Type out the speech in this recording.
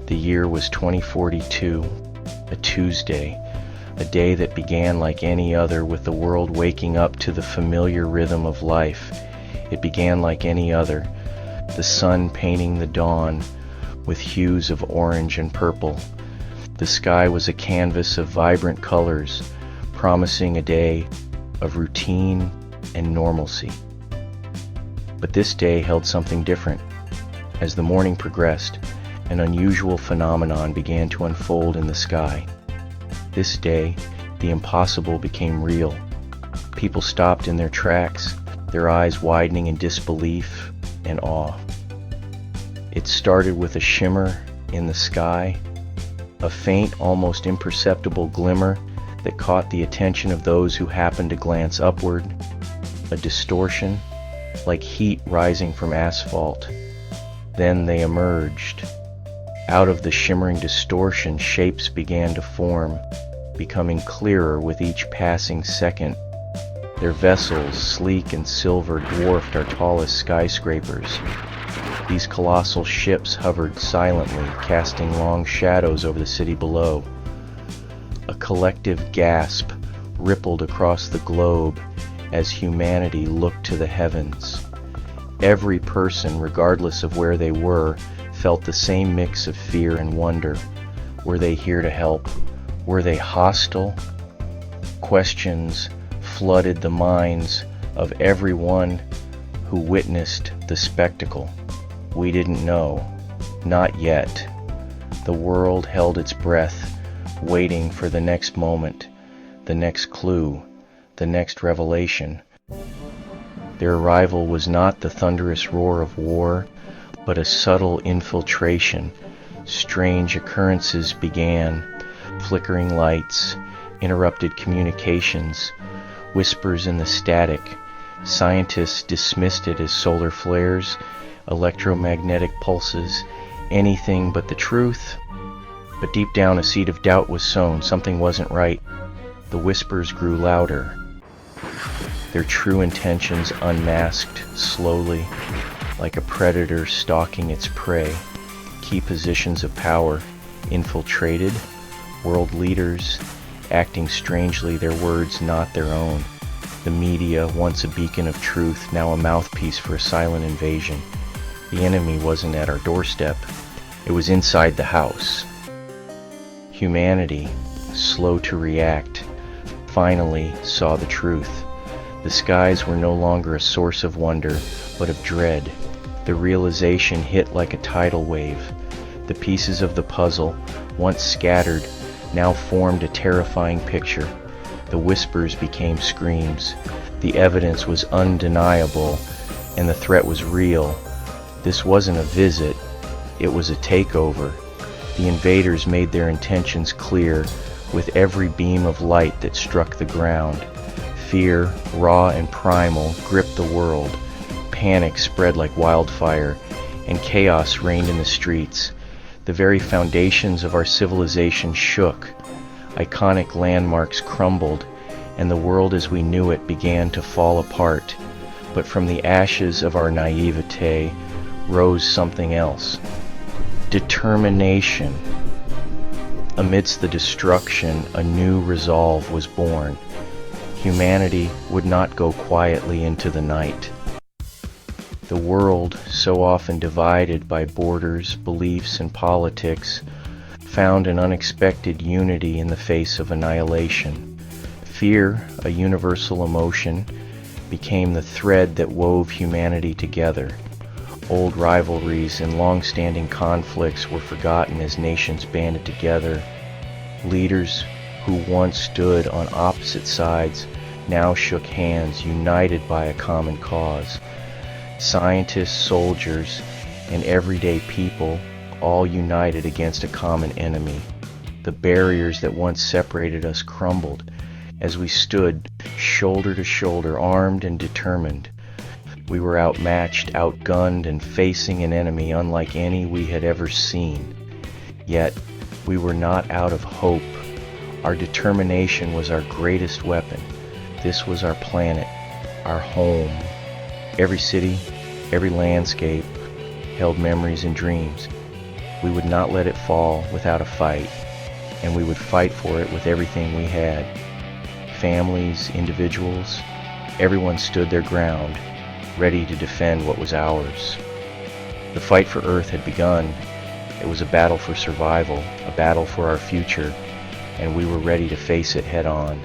The year was 2042, a Tuesday, a day that began like any other with the world waking up to the familiar rhythm of life. It began like any other, the sun painting the dawn with hues of orange and purple. The sky was a canvas of vibrant colors, promising a day of routine and normalcy. But this day held something different. As the morning progressed, an unusual phenomenon began to unfold in the sky. This day, the impossible became real. People stopped in their tracks, their eyes widening in disbelief and awe. It started with a shimmer in the sky, a faint, almost imperceptible glimmer that caught the attention of those who happened to glance upward, a distortion, like heat rising from asphalt. Then they emerged. Out of the shimmering distortion, shapes began to form, becoming clearer with each passing second. Their vessels, sleek and silver, dwarfed our tallest skyscrapers. These colossal ships hovered silently, casting long shadows over the city below. A collective gasp rippled across the globe as humanity looked to the heavens. Every person, regardless of where they were, felt the same mix of fear and wonder. Were they here to help? Were they hostile? Questions flooded the minds of everyone who witnessed the spectacle. We didn't know. Not yet. The world held its breath, waiting for the next moment, the next clue, the next revelation. Their arrival was not the thunderous roar of war, but a subtle infiltration. Strange occurrences began, flickering lights, interrupted communications, whispers in the static. Scientists dismissed it as solar flares, electromagnetic pulses, anything but the truth. But deep down a seed of doubt was sown. Something wasn't right. The whispers grew louder, their true intentions unmasked slowly, like a predator stalking its prey. Key positions of power infiltrated, world leaders acting strangely, their words not their own. The media, once a beacon of truth, now a mouthpiece for a silent invasion. The enemy wasn't at our doorstep, it was inside the house. Humanity, slow to react, finally saw the truth. The skies were no longer a source of wonder, but of dread. The realization hit like a tidal wave. The pieces of the puzzle, once scattered, now formed a terrifying picture. The whispers became screams. The evidence was undeniable, and the threat was real. This wasn't a visit, it was a takeover. The invaders made their intentions clear with every beam of light that struck the ground. Fear, raw and primal, gripped the world. Panic spread like wildfire, and chaos reigned in the streets. The very foundations of our civilization shook. Iconic landmarks crumbled, and the world as we knew it began to fall apart. But from the ashes of our naivete rose something else. Determination. Amidst the destruction, a new resolve was born. Humanity would not go quietly into the night. The world, so often divided by borders, beliefs, and politics, found an unexpected unity in the face of annihilation. Fear, a universal emotion, became the thread that wove humanity together. Old rivalries and long-standing conflicts were forgotten as nations banded together. Leaders who once stood on opposite sides now shook hands, united by a common cause. Scientists, soldiers, and everyday people all united against a common enemy. The barriers that once separated us crumbled as we stood shoulder to shoulder, armed and determined. We were outmatched, outgunned, and facing an enemy unlike any we had ever seen. Yet, we were not out of hope. Our determination was our greatest weapon. This was our planet, our home. Every city, every landscape held memories and dreams. We would not let it fall without a fight, and we would fight for it with everything we had. Families, individuals, everyone stood their ground, ready to defend what was ours. The fight for Earth had begun. It was a battle for survival, a battle for our future, and we were ready to face it head on.